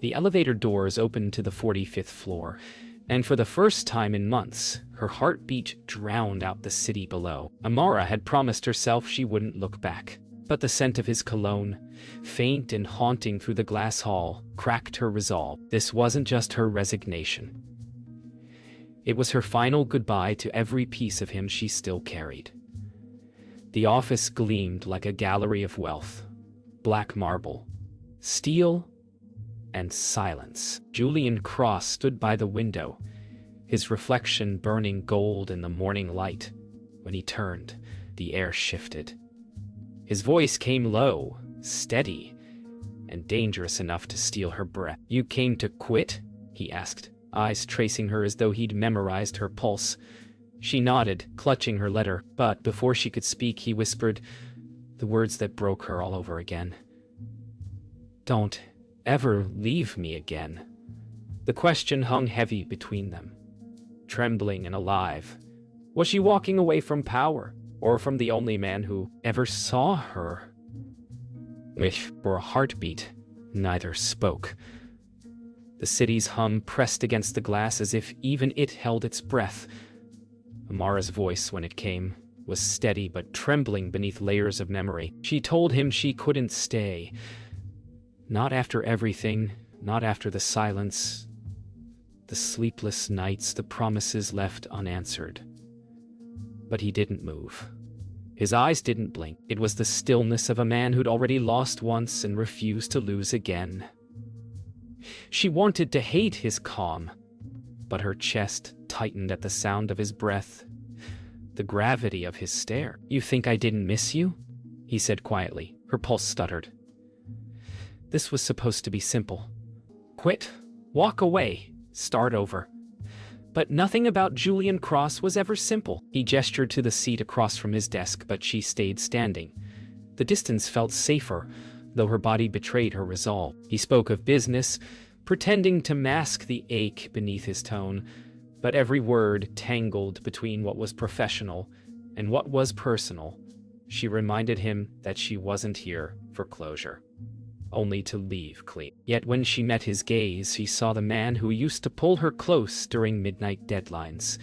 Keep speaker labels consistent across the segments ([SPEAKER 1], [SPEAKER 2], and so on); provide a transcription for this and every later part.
[SPEAKER 1] The elevator doors opened to the 45th floor, and for the first time in months, her heartbeat drowned out the city below. Amara had promised herself she wouldn't look back, but the scent of his cologne, faint and haunting through the glass hall, cracked her resolve. This wasn't just her resignation. It was her final goodbye to every piece of him she still carried. The office gleamed like a gallery of wealth, black marble, steel, and silence. Julian Cross stood by the window, his reflection burning gold in the morning light. When he turned, the air shifted. His voice came low, steady, and dangerous enough to steal her breath. "You came to quit?" he asked, eyes tracing her as though he'd memorized her pulse. She nodded, clutching her letter, but before she could speak, he whispered the words that broke her all over again. "Don't ever leave me again." The question hung heavy between them, trembling and alive. Was she walking away from power, or from the only man who ever saw her? For a heartbeat, neither spoke. The city's hum pressed against the glass as if even it held its breath. Amara's voice, when it came, was steady but trembling beneath layers of memory. She told him she couldn't stay. Not after everything, not after the silence, the sleepless nights, the promises left unanswered. But he didn't move. His eyes didn't blink. It was the stillness of a man who'd already lost once and refused to lose again. She wanted to hate his calm, but her chest tightened at the sound of his breath, the gravity of his stare. "You think I didn't miss you?" he said quietly. Her pulse stuttered. This was supposed to be simple. Quit, walk away, start over. But nothing about Julian Cross was ever simple. He gestured to the seat across from his desk, but she stayed standing. The distance felt safer, though her body betrayed her resolve. He spoke of business, pretending to mask the ache beneath his tone, but every word tangled between what was professional and what was personal. She reminded him that she wasn't here for closure, only to leave clean. Yet when she met his gaze, he saw the man who used to pull her close during midnight deadlines,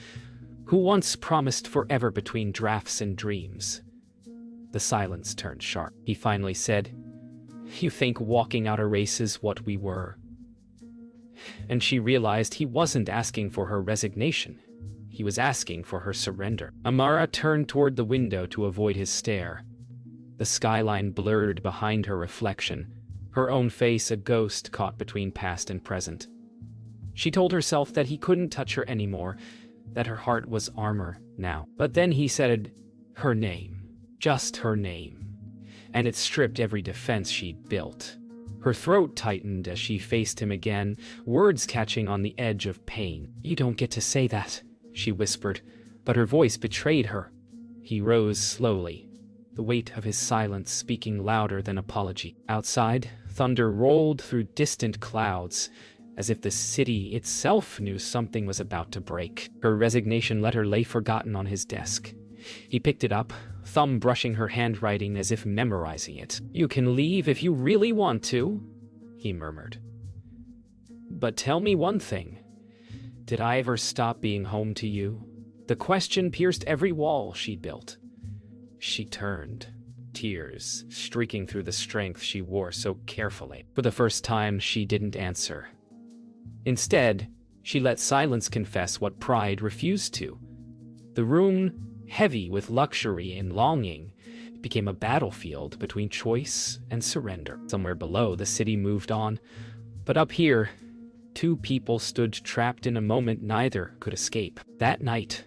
[SPEAKER 1] who once promised forever between drafts and dreams. The silence turned sharp. He finally said, "You think walking out a race is what we were?" And she realized he wasn't asking for her resignation. He was asking for her surrender. Amara turned toward the window to avoid his stare. The skyline blurred behind her reflection, her own face a ghost caught between past and present. She told herself that he couldn't touch her anymore, that her heart was armor now. But then he said her name, just her name, and it stripped every defense she'd built. Her throat tightened as she faced him again, words catching on the edge of pain. "You don't get to say that," she whispered, but her voice betrayed her. He rose slowly, the weight of his silence speaking louder than apology. Outside, thunder rolled through distant clouds, as if the city itself knew something was about to break. Her resignation letter lay forgotten on his desk. He picked it up, thumb brushing her handwriting as if memorizing it. "You can leave if you really want to," he murmured. "But tell me one thing. Did I ever stop being home to you?" The question pierced every wall she'd built. She turned, tears streaking through the strength she wore so carefully. For the first time, she didn't answer. Instead, she let silence confess what pride refused to. The room, heavy with luxury and longing, became a battlefield between choice and surrender. Somewhere below, the city moved on, but up here, two people stood trapped in a moment neither could escape. That night,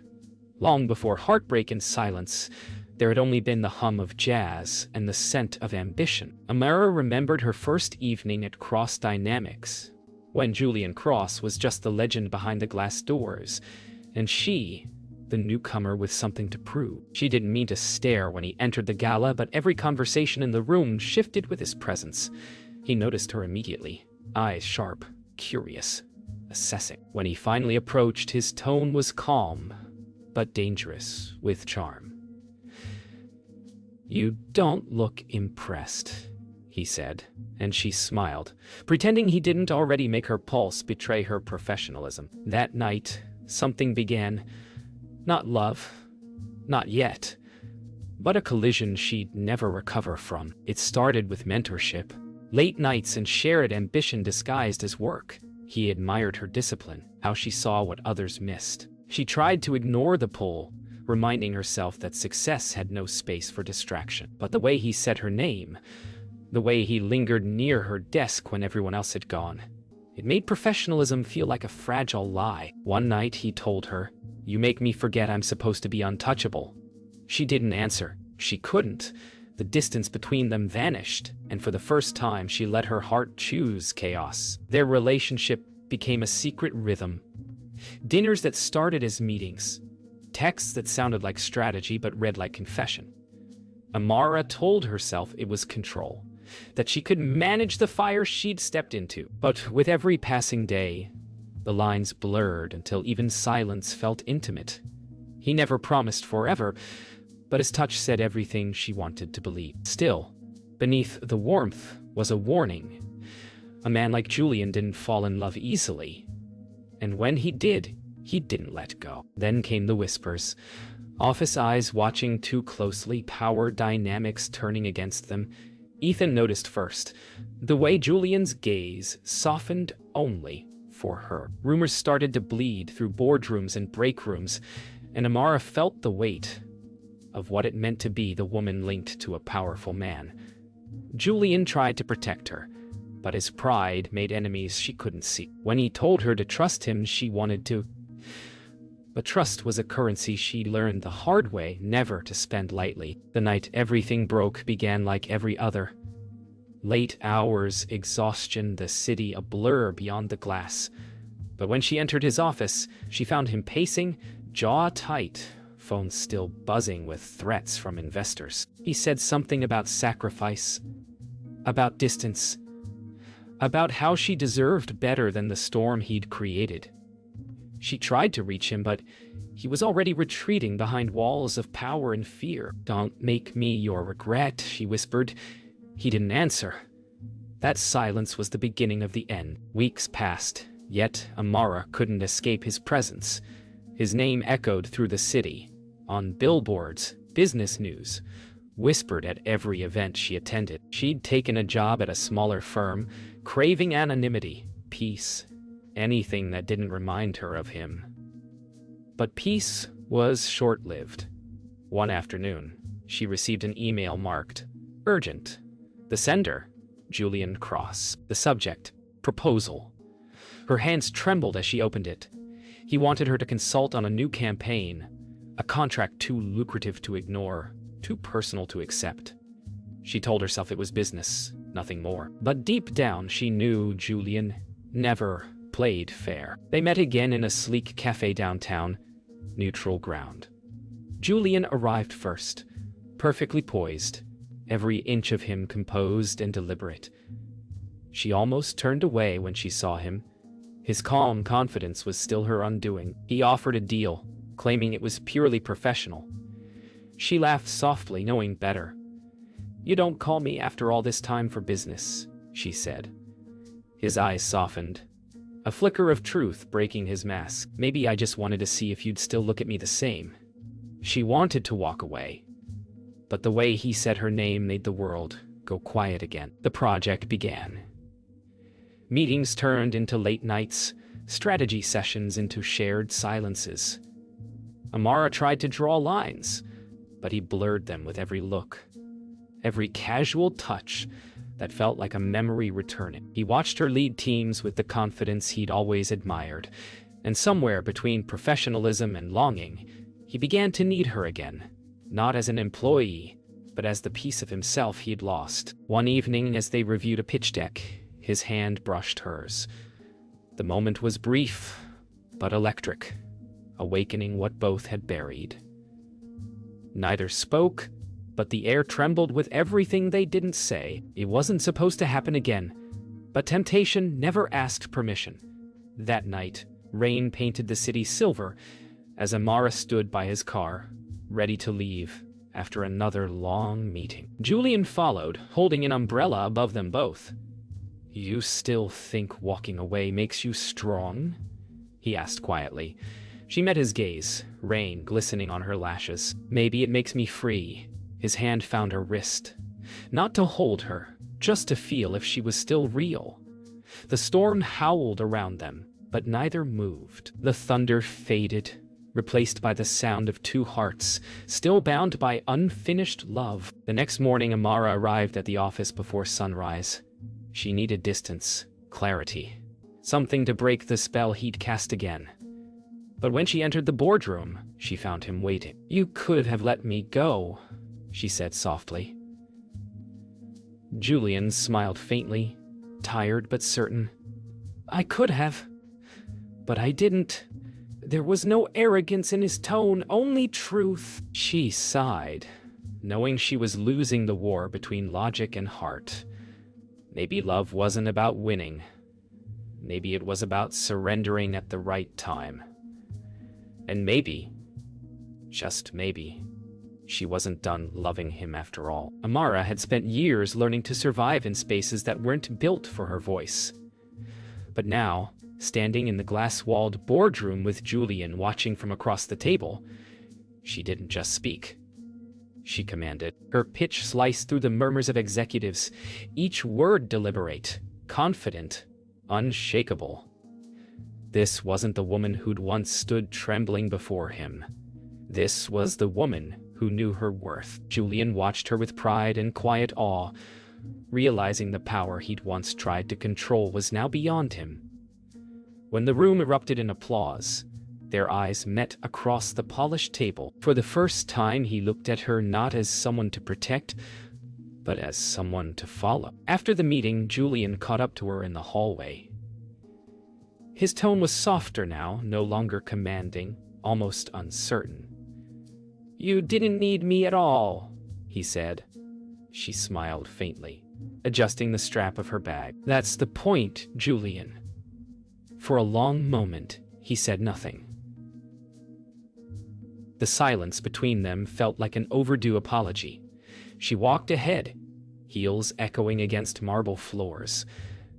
[SPEAKER 1] long before heartbreak and silence, there had only been the hum of jazz and the scent of ambition. Amara remembered her first evening at Cross Dynamics, when Julian Cross was just the legend behind the glass doors, and she, the newcomer with something to prove. She didn't mean to stare when he entered the gala, but every conversation in the room shifted with his presence. He noticed her immediately, eyes sharp, curious, assessing. When he finally approached, his tone was calm, but dangerous with charm. "You don't look impressed," he said, and she smiled, pretending he didn't already make her pulse betray her professionalism. That night, something began. Not love, not yet, but a collision she'd never recover from. It started with mentorship, late nights and shared ambition disguised as work. He admired her discipline, how she saw what others missed. She tried to ignore the pull, reminding herself that success had no space for distraction. But the way he said her name, the way he lingered near her desk when everyone else had gone, it made professionalism feel like a fragile lie. One night he told her, "You make me forget I'm supposed to be untouchable." She didn't answer. She couldn't. The distance between them vanished, and for the first time she let her heart choose chaos. Their relationship became a secret rhythm. Dinners that started as meetings. Texts that sounded like strategy but read like confession. Amara told herself it was control, that she could manage the fire she'd stepped into. But with every passing day, the lines blurred until even silence felt intimate. He never promised forever, but his touch said everything she wanted to believe. Still, beneath the warmth was a warning. A man like Julian didn't fall in love easily, and when he did, he didn't let go. Then came the whispers. Office eyes watching too closely, power dynamics turning against them. Ethan noticed first, the way Julian's gaze softened only for her. Rumors started to bleed through boardrooms and break rooms, and Amara felt the weight of what it meant to be the woman linked to a powerful man. Julian tried to protect her, but his pride made enemies she couldn't see. When he told her to trust him, she wanted to. But trust was a currency she learned the hard way never to spend lightly. The night everything broke began like every other. Late hours, exhaustion, the city a blur beyond the glass. But when she entered his office, she found him pacing, jaw tight, phone still buzzing with threats from investors. He said something about sacrifice, about distance, about how she deserved better than the storm he'd created. She tried to reach him, but he was already retreating behind walls of power and fear. "Don't make me your regret," she whispered. He didn't answer. That silence was the beginning of the end. Weeks passed, yet Amara couldn't escape his presence. His name echoed through the city, on billboards, business news, whispered at every event she attended. She'd taken a job at a smaller firm, craving anonymity, peace, anything that didn't remind her of him. But peace was short-lived. One afternoon, she received an email marked urgent. The sender, Julian Cross. The subject, proposal. Her hands trembled as she opened it. He wanted her to consult on a new campaign, a contract too lucrative to ignore, too personal to accept. She told herself it was business, nothing more. But deep down, she knew Julian never played fair. They met again in a sleek cafe downtown, neutral ground. Julian arrived first, perfectly poised, every inch of him composed and deliberate. She almost turned away when she saw him. His calm confidence was still her undoing. He offered a deal, claiming it was purely professional. She laughed softly, knowing better. "You don't call me after all this time for business," she said. His eyes softened, a flicker of truth breaking his mask. "Maybe I just wanted to see if you'd still look at me the same." She wanted to walk away, but the way he said her name made the world go quiet again. The project began. Meetings turned into late nights, strategy sessions into shared silences. Amara tried to draw lines, but he blurred them with every look, every casual touch that felt like a memory returning. He watched her lead teams with the confidence he'd always admired, and somewhere between professionalism and longing, he began to need her again, not as an employee, but as the piece of himself he'd lost. One evening, as they reviewed a pitch deck, his hand brushed hers. The moment was brief, but electric, awakening what both had buried. Neither spoke, but the air trembled with everything they didn't say. It wasn't supposed to happen again, but temptation never asked permission. That night, rain painted the city silver as Amara stood by his car, ready to leave, after another long meeting. Julian followed, holding an umbrella above them both. "You still think walking away makes you strong?" he asked quietly. She met his gaze, rain glistening on her lashes. "Maybe it makes me free." His hand found her wrist. Not to hold her, just to feel if she was still real. The storm howled around them, but neither moved. The thunder faded, replaced by the sound of two hearts, still bound by unfinished love. The next morning, Amara arrived at the office before sunrise. She needed distance, clarity, something to break the spell he'd cast again. But when she entered the boardroom, she found him waiting. "You could have let me go," she said softly. Julian smiled faintly, tired but certain. "I could have, but I didn't." There was no arrogance in his tone, only truth. She sighed, knowing she was losing the war between logic and heart. Maybe love wasn't about winning. Maybe it was about surrendering at the right time. And maybe, just maybe, she wasn't done loving him after all. Amara had spent years learning to survive in spaces that weren't built for her voice. But now, standing in the glass-walled boardroom with Julian watching from across the table, she didn't just speak. She commanded. Her pitch sliced through the murmurs of executives, each word deliberate, confident, unshakable. This wasn't the woman who'd once stood trembling before him. This was the woman who knew her worth. Julian watched her with pride and quiet awe, realizing the power he'd once tried to control was now beyond him. When the room erupted in applause, their eyes met across the polished table. For the first time, he looked at her not as someone to protect, but as someone to follow. After the meeting, Julian caught up to her in the hallway. His tone was softer now, no longer commanding, almost uncertain. "You didn't need me at all," he said. She smiled faintly, adjusting the strap of her bag. "That's the point, Julian." For a long moment, he said nothing. The silence between them felt like an overdue apology. She walked ahead, heels echoing against marble floors,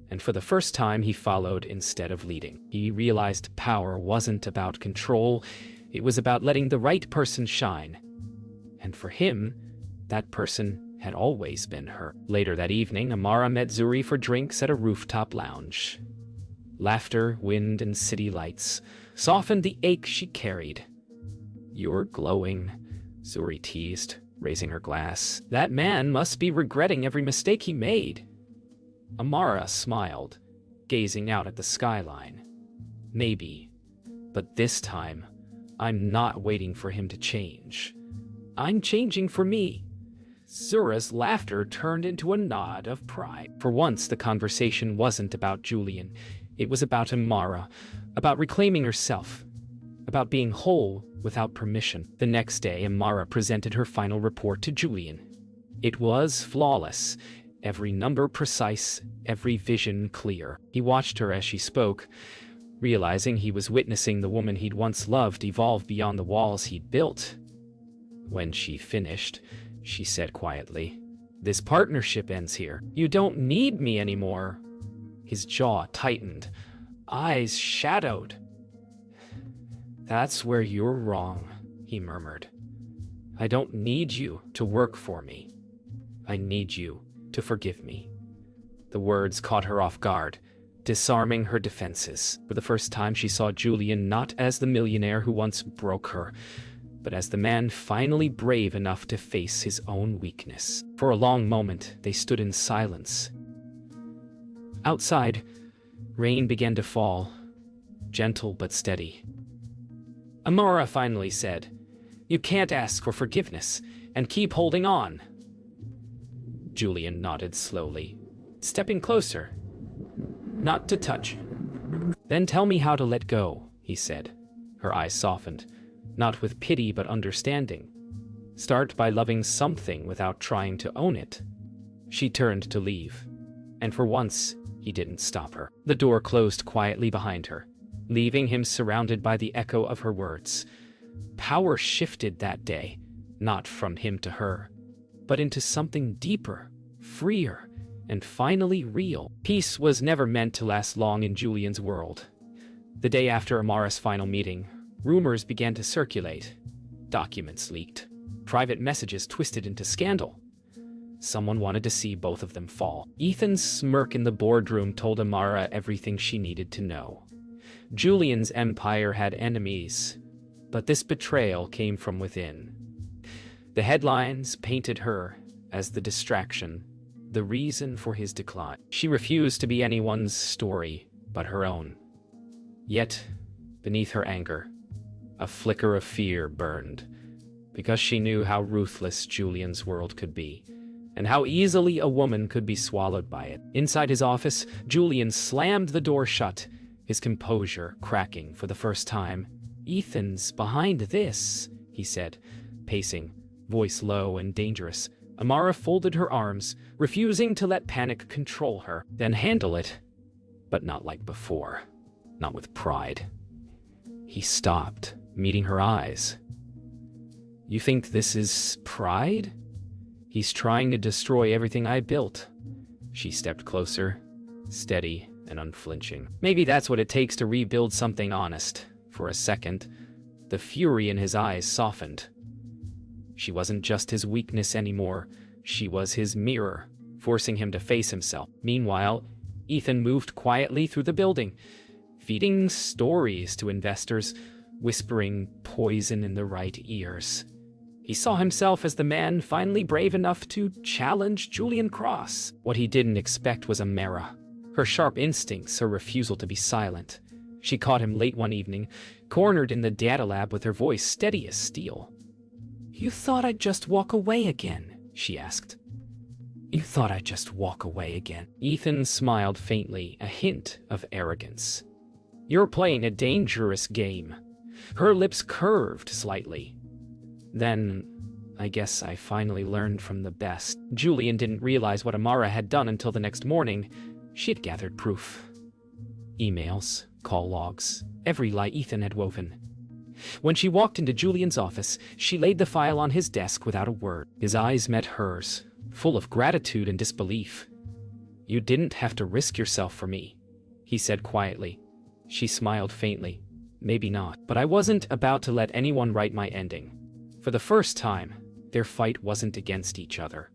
[SPEAKER 1] and for the first time he followed instead of leading. He realized power wasn't about control, it was about letting the right person shine. And for him, that person had always been her. Later that evening, Amara met Zuri for drinks at a rooftop lounge. Laughter, wind, and city lights softened the ache she carried. "You're glowing," Zuri teased, raising her glass. "That man must be regretting every mistake he made." Amara smiled, gazing out at the skyline. "Maybe, but this time, I'm not waiting for him to change. I'm changing for me." Zura's laughter turned into a nod of pride. For once, the conversation wasn't about Julian. It was about Amara, about reclaiming herself, about being whole without permission. The next day, Amara presented her final report to Julian. It was flawless. Every number precise, every vision clear. He watched her as she spoke, realizing he was witnessing the woman he'd once loved evolve beyond the walls he'd built. When she finished, she said quietly, "This partnership ends here. You don't need me anymore." His jaw tightened, eyes shadowed. "That's where you're wrong," he murmured. "I don't need you to work for me. I need you to forgive me." The words caught her off guard, disarming her defenses. For the first time, she saw Julian not as the millionaire who once broke her, but as the man finally brave enough to face his own weakness. For a long moment, they stood in silence. Outside, rain began to fall, gentle but steady. Amara finally said, "You can't ask for forgiveness and keep holding on." Julian nodded slowly, stepping closer. "Not to touch." "Then tell me how to let go," he said. Her eyes softened, not with pity but understanding. "Start by loving something without trying to own it." She turned to leave, and for once, he didn't stop her. The door closed quietly behind her, leaving him surrounded by the echo of her words. Power shifted that day, not from him to her, but into something deeper, freer, and finally real. Peace was never meant to last long in Julian's world. The day after Amara's final meeting, rumors began to circulate. Documents leaked. Private messages twisted into scandal. Someone wanted to see both of them fall. Ethan's smirk in the boardroom told Amara everything she needed to know. Julian's empire had enemies, but this betrayal came from within. The headlines painted her as the distraction, the reason for his decline. She refused to be anyone's story but her own. Yet, beneath her anger, a flicker of fear burned, because she knew how ruthless Julian's world could be, and how easily a woman could be swallowed by it. Inside his office, Julian slammed the door shut, his composure cracking for the first time. "Ethan's behind this," he said, pacing, voice low and dangerous. Amara folded her arms, refusing to let panic control her. "Then handle it, but not like before, not with pride." He stopped, meeting her eyes. "You think this is pride? He's trying to destroy everything I built." She stepped closer, steady and unflinching. "Maybe that's what it takes to rebuild something honest." For a second, the fury in his eyes softened. She wasn't just his weakness anymore. She was his mirror, forcing him to face himself. Meanwhile, Ethan moved quietly through the building, feeding stories to investors, whispering poison in the right ears. He saw himself as the man finally brave enough to challenge Julian Cross. What he didn't expect was Amara, her sharp instincts, her refusal to be silent. She caught him late one evening, cornered in the data lab with her voice steady as steel. "You thought I'd just walk away again?" she asked. "You thought I'd just walk away again?" Ethan smiled faintly, a hint of arrogance. "You're playing a dangerous game." Her lips curved slightly. "Then, I guess I finally learned from the best." Julian didn't realize what Amara had done until the next morning. She had gathered proof. Emails, call logs, every lie Ethan had woven. When she walked into Julian's office, she laid the file on his desk without a word. His eyes met hers, full of gratitude and disbelief. "You didn't have to risk yourself for me," he said quietly. She smiled faintly. "Maybe not, but I wasn't about to let anyone write my ending." For the first time, their fight wasn't against each other.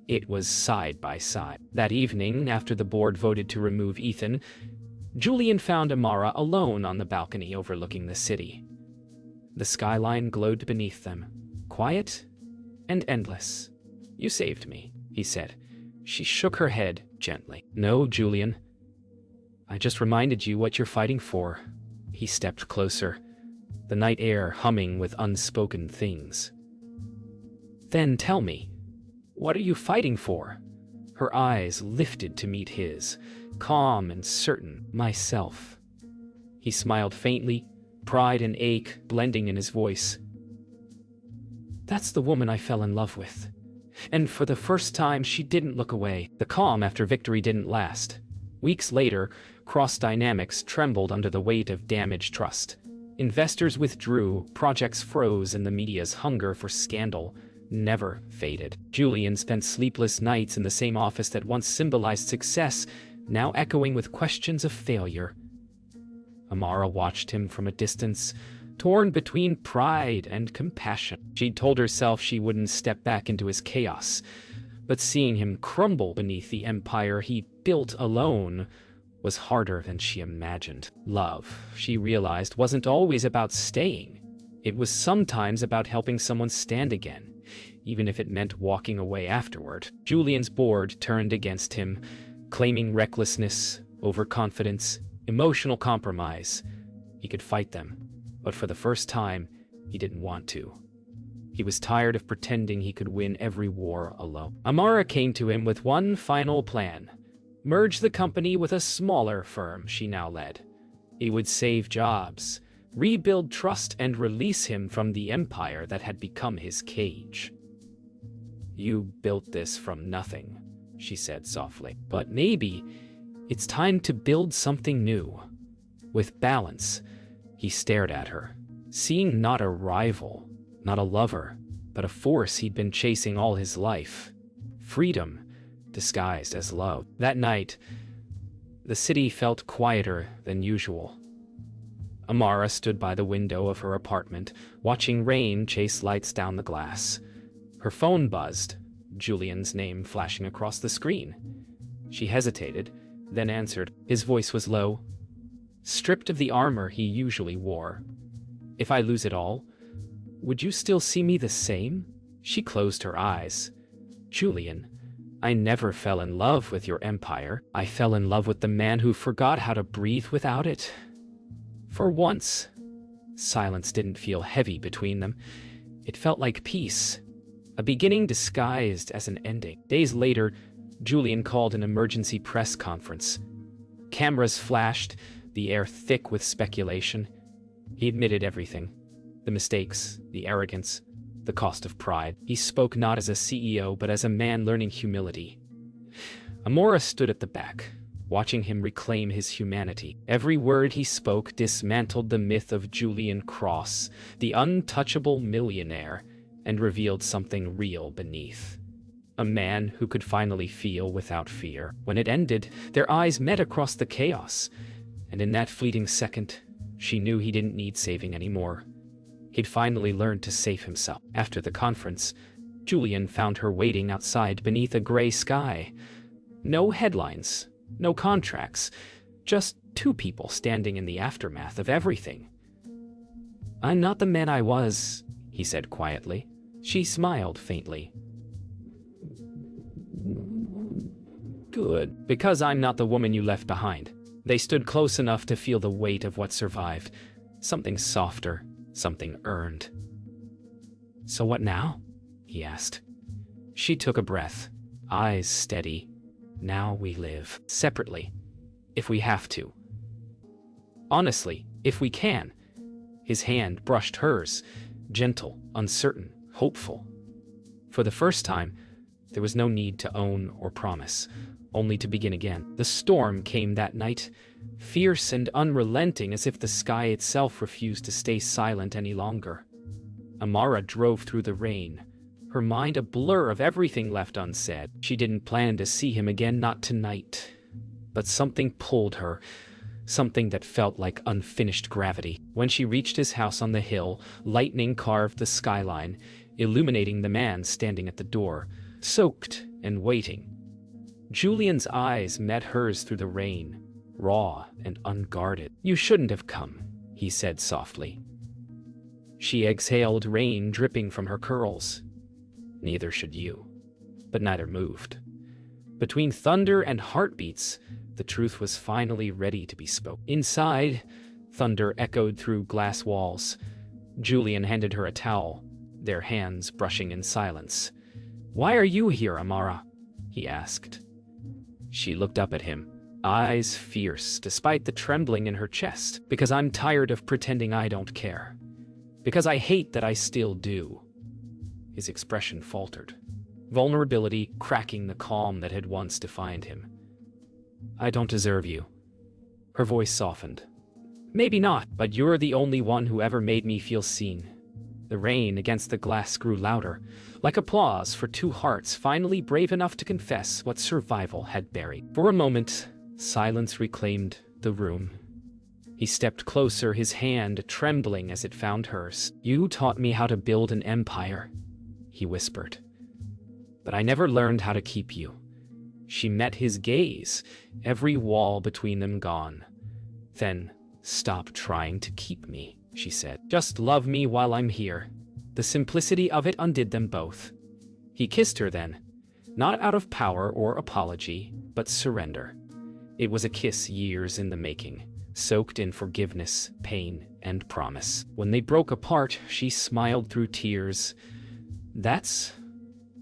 [SPEAKER 1] It was side by side. That evening, after the board voted to remove Ethan, Julian found Amara alone on the balcony overlooking the city. The skyline glowed beneath them, quiet and endless. "You saved me," he said. She shook her head gently. "No, Julian. I just reminded you what you're fighting for." He stepped closer, the night air humming with unspoken things. "Then tell me, what are you fighting for?" Her eyes lifted to meet his, calm and certain. "Myself." He smiled faintly, pride and ache blending in his voice. "That's the woman I fell in love with." And for the first time, she didn't look away. The calm after victory didn't last. Weeks later, Cross Dynamics trembled under the weight of damaged trust. Investors withdrew, projects froze, and the media's hunger for scandal never faded. Julian spent sleepless nights in the same office that once symbolized success, now echoing with questions of failure. Amara watched him from a distance, torn between pride and compassion. She'd told herself she wouldn't step back into his chaos, but seeing him crumble beneath the empire he built alone was harder than she imagined. Love, she realized, wasn't always about staying. It was sometimes about helping someone stand again, even if it meant walking away afterward. Julian's board turned against him, claiming recklessness, overconfidence, emotional compromise. He could fight them, but for the first time, he didn't want to. He was tired of pretending he could win every war alone. Amara came to him with one final plan: merge the company with a smaller firm she now led. It would save jobs, rebuild trust, and release him from the empire that had become his cage. "You built this from nothing," she said softly. "But maybe it's time to build something new, with balance." He stared at her, seeing not a rival, not a lover, but a force he'd been chasing all his life. Freedom, disguised as love. That night, the city felt quieter than usual. Amara stood by the window of her apartment, watching rain chase lights down the glass. Her phone buzzed, Julian's name flashing across the screen. She hesitated, then answered. His voice was low, stripped of the armor he usually wore. If I lose it all, would you still see me the same? She closed her eyes. Julian, I never fell in love with your empire. I fell in love with the man who forgot how to breathe without it. For once, silence didn't feel heavy between them. It felt like peace, a beginning disguised as an ending. Days later, Julian called an emergency press conference. Cameras flashed, the air thick with speculation. He admitted everything. The mistakes, the arrogance, the cost of pride. He spoke not as a CEO, but as a man learning humility. Amora stood at the back, watching him reclaim his humanity. Every word he spoke dismantled the myth of Julian Cross, the untouchable millionaire, and revealed something real beneath. A man who could finally feel without fear. When it ended, their eyes met across the chaos, and in that fleeting second, she knew he didn't need saving anymore. He'd finally learned to save himself. After the conference, Julian found her waiting outside beneath a gray sky. No headlines, no contracts, just two people standing in the aftermath of everything. I'm not the man I was, he said quietly. She smiled faintly. Good, because I'm not the woman you left behind. They stood close enough to feel the weight of what survived. Something softer, something earned. So what now? He asked. She took a breath, eyes steady. Now we live separately, if we have to. Honestly, if we can. His hand brushed hers, gentle, uncertain, hopeful. For the first time, there was no need to own or promise, only to begin again. The storm came that night, fierce and unrelenting, as if the sky itself refused to stay silent any longer. Amara drove through the rain, her mind a blur of everything left unsaid. She didn't plan to see him again, not tonight. But something pulled her, something that felt like unfinished gravity. When she reached his house on the hill, lightning carved the skyline, illuminating the man standing at the door, soaked and waiting. Julian's eyes met hers through the rain, raw and unguarded. You shouldn't have come, he said softly. She exhaled, rain dripping from her curls. Neither should you. But neither moved. Between thunder and heartbeats, the truth was finally ready to be spoken. Inside, thunder echoed through glass walls. Julian handed her a towel, their hands brushing in silence. Why are you here, Amara? He asked. She looked up at him, eyes fierce despite the trembling in her chest. Because I'm tired of pretending I don't care. Because I hate that I still do. His expression faltered, vulnerability cracking the calm that had once defined him. I don't deserve you. Her voice softened. Maybe not, but you're the only one who ever made me feel seen. The rain against the glass grew louder, like applause for two hearts finally brave enough to confess what survival had buried. For a moment, silence reclaimed the room. He stepped closer, his hand trembling as it found hers. You taught me how to build an empire, he whispered. But I never learned how to keep you. She met his gaze, every wall between them gone. Then, stop trying to keep me, she said. Just love me while I'm here. The simplicity of it undid them both. He kissed her then, not out of power or apology, but surrender. It was a kiss years in the making, soaked in forgiveness, pain, and promise. When they broke apart, she smiled through tears. That's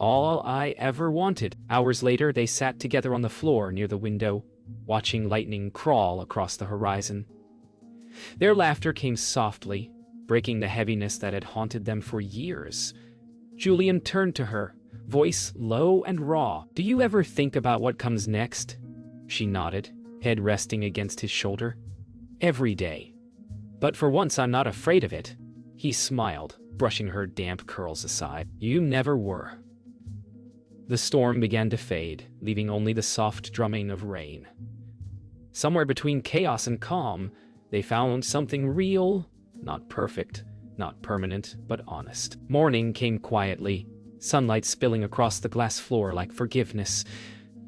[SPEAKER 1] all I ever wanted. Hours later, they sat together on the floor near the window, watching lightning crawl across the horizon. Their laughter came softly, breaking the heaviness that had haunted them for years. Julian turned to her, voice low and raw. Do you ever think about what comes next? She nodded, head resting against his shoulder. Every day. But for once I'm not afraid of it, He smiled, brushing her damp curls aside. You never were. The storm began to fade, leaving only the soft drumming of rain. Somewhere between chaos and calm, they found something real, not perfect, not permanent, but honest. Morning came quietly, sunlight spilling across the glass floor like forgiveness.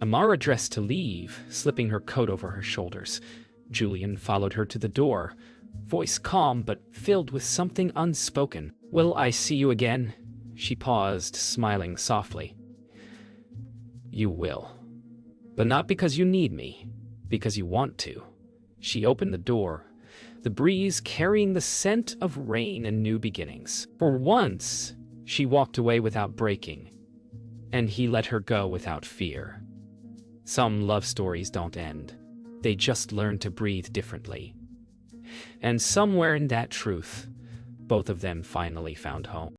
[SPEAKER 1] Amara dressed to leave, slipping her coat over her shoulders. Julian followed her to the door, voice calm but filled with something unspoken. Will I see you again? She paused, smiling softly. You will. But not because you need me, because you want to. She opened the door, the breeze carrying the scent of rain and new beginnings. For once, she walked away without breaking, and he let her go without fear. Some love stories don't end. They just learn to breathe differently. And somewhere in that truth, both of them finally found home.